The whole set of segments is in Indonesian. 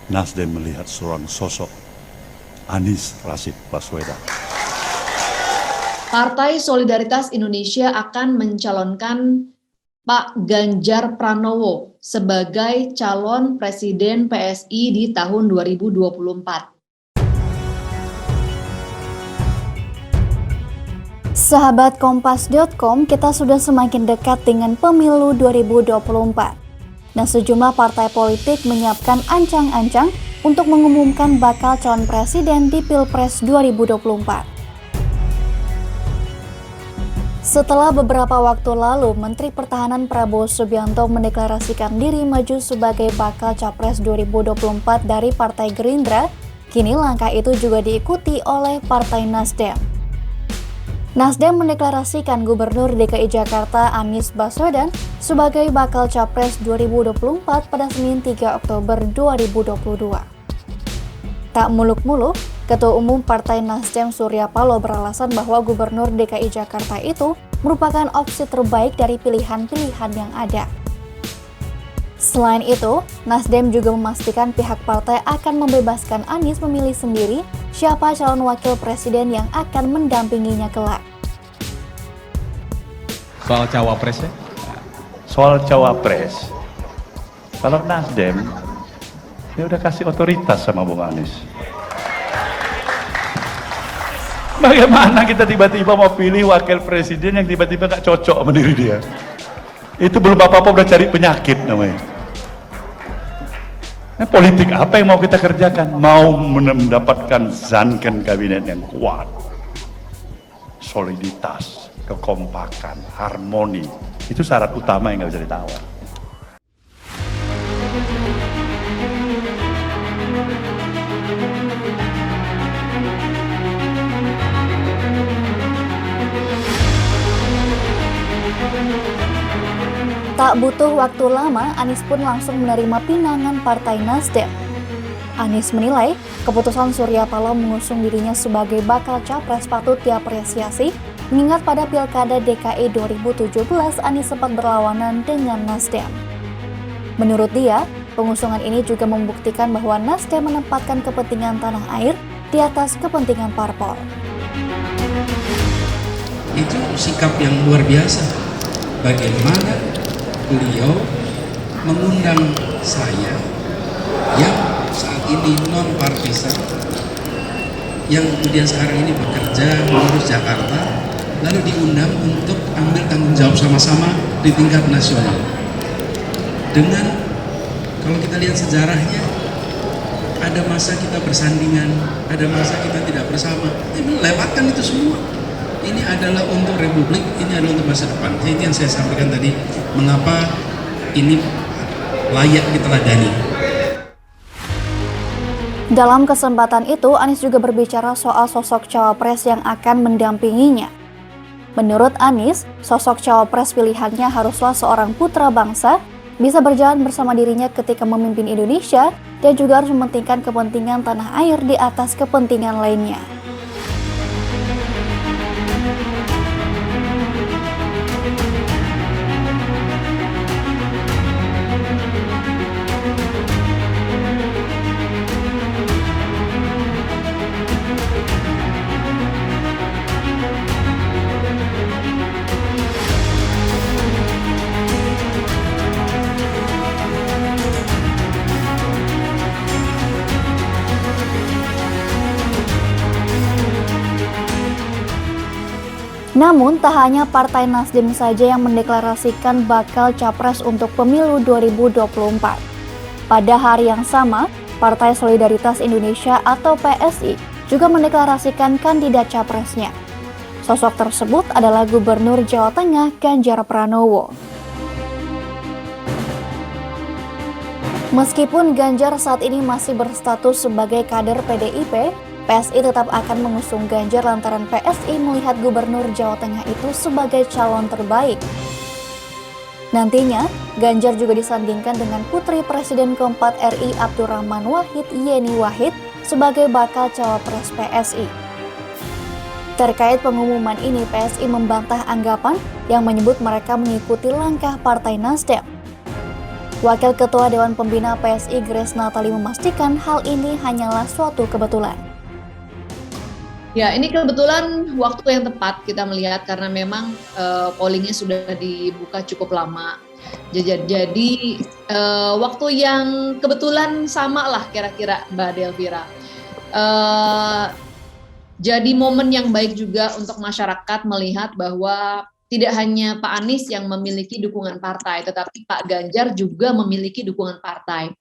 Nasdem melihat seorang sosok Anies Rashid Baswedan. Partai Solidaritas Indonesia akan mencalonkan Pak Ganjar Pranowo sebagai calon presiden PSI di tahun 2024. Sahabat Kompas.com, kita sudah semakin dekat dengan pemilu 2024. Dan sejumlah partai politik menyiapkan ancang-ancang untuk mengumumkan bakal calon presiden di Pilpres 2024. Setelah beberapa waktu lalu, Menteri Pertahanan Prabowo Subianto mendeklarasikan diri maju sebagai bakal capres 2024 dari Partai Gerindra, kini langkah itu juga diikuti oleh Partai Nasdem. Nasdem mendeklarasikan Gubernur DKI Jakarta Anies Baswedan sebagai bakal capres 2024 pada Senin 3 Oktober 2022. Tak muluk-muluk, Ketua Umum Partai Nasdem Surya Paloh beralasan bahwa Gubernur DKI Jakarta itu merupakan opsi terbaik dari pilihan-pilihan yang ada. Selain itu, Nasdem juga memastikan pihak partai akan membebaskan Anies memilih sendiri siapa calon wakil presiden yang akan mendampinginya kelak. Soal cawapres ya? Soal cawapres, kalau Nasdem, dia udah kasih otoritas sama Bung Anies. Bagaimana kita tiba-tiba mau pilih wakil presiden yang tiba-tiba gak cocok sama diri dia? Itu belum apa-apa udah cari penyakit namanya. Nah, politik apa yang mau kita kerjakan? Mau mendapatkan zanken kabinet yang kuat, soliditas, kekompakan, harmoni. Itu syarat utama yang gak bisa ditawar. Tak butuh waktu lama, Anies pun langsung menerima pinangan Partai Nasdem. Anies menilai keputusan Surya Paloh mengusung dirinya sebagai bakal capres patut diapresiasi, mengingat pada Pilkada DKI 2017 Anies sempat berlawanan dengan Nasdem. Menurut dia, pengusungan ini juga membuktikan bahwa Nasdem menempatkan kepentingan tanah air di atas kepentingan parpol. Itu sikap yang luar biasa. Bagaimana beliau mengundang saya yang saat ini non partisan, yang kemudian sekarang ini bekerja mengurus Jakarta, lalu diundang untuk ambil tanggung jawab sama-sama di tingkat nasional. Dengan, kalau kita lihat sejarahnya, ada masa kita bersandingan, ada masa kita tidak bersama, melewatkan itu semua. Ini adalah untuk Republik, ini adalah untuk masa depan. Itu yang saya sampaikan tadi, mengapa ini layak diteladani. Dalam kesempatan itu, Anies juga berbicara soal sosok cawapres yang akan mendampinginya. Menurut Anies, sosok cawapres pilihannya haruslah seorang putra bangsa, bisa berjalan bersama dirinya ketika memimpin Indonesia, dan juga harus mementingkan kepentingan tanah air di atas kepentingan lainnya. Namun, tak hanya Partai Nasdem saja yang mendeklarasikan bakal capres untuk pemilu 2024. Pada hari yang sama, Partai Solidaritas Indonesia atau PSI juga mendeklarasikan kandidat capresnya. Sosok tersebut adalah Gubernur Jawa Tengah Ganjar Pranowo. Meskipun Ganjar saat ini masih berstatus sebagai kader PDIP, PSI tetap akan mengusung Ganjar lantaran PSI melihat Gubernur Jawa Tengah itu sebagai calon terbaik. Nantinya, Ganjar juga disandingkan dengan Putri Presiden keempat RI Abdurrahman Wahid Yeni Wahid sebagai bakal cawapres PSI. Terkait pengumuman ini, PSI membantah anggapan yang menyebut mereka mengikuti langkah Partai Nasdem. Wakil Ketua Dewan Pembina PSI Grace Natali memastikan hal ini hanyalah suatu kebetulan. Ya, ini kebetulan waktu yang tepat kita melihat karena memang pollingnya sudah dibuka cukup lama. Jadi waktu yang kebetulan sama lah kira-kira Mbak Delvira. Jadi momen yang baik juga untuk masyarakat melihat bahwa tidak hanya Pak Anies yang memiliki dukungan partai, tetapi Pak Ganjar juga memiliki dukungan partai.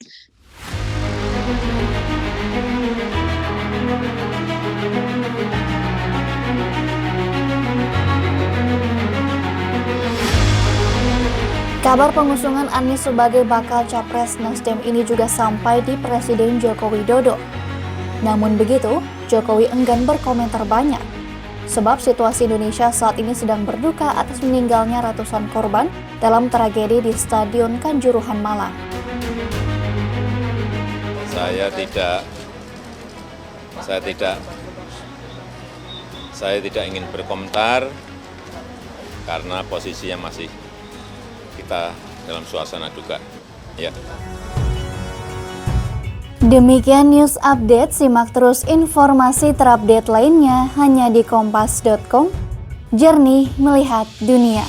Kabar pengusungan Anies sebagai bakal capres Nasdem ini juga sampai di Presiden Joko Widodo. Namun begitu, Jokowi enggan berkomentar banyak. Sebab situasi Indonesia saat ini sedang berduka atas meninggalnya ratusan korban dalam tragedi di Stadion Kanjuruhan Malang. Saya tidak ingin berkomentar karena posisinya masih kita dalam suasana duka. Ya. Demikian news update, simak terus informasi terupdate lainnya hanya di kompas.com. Jernih melihat dunia.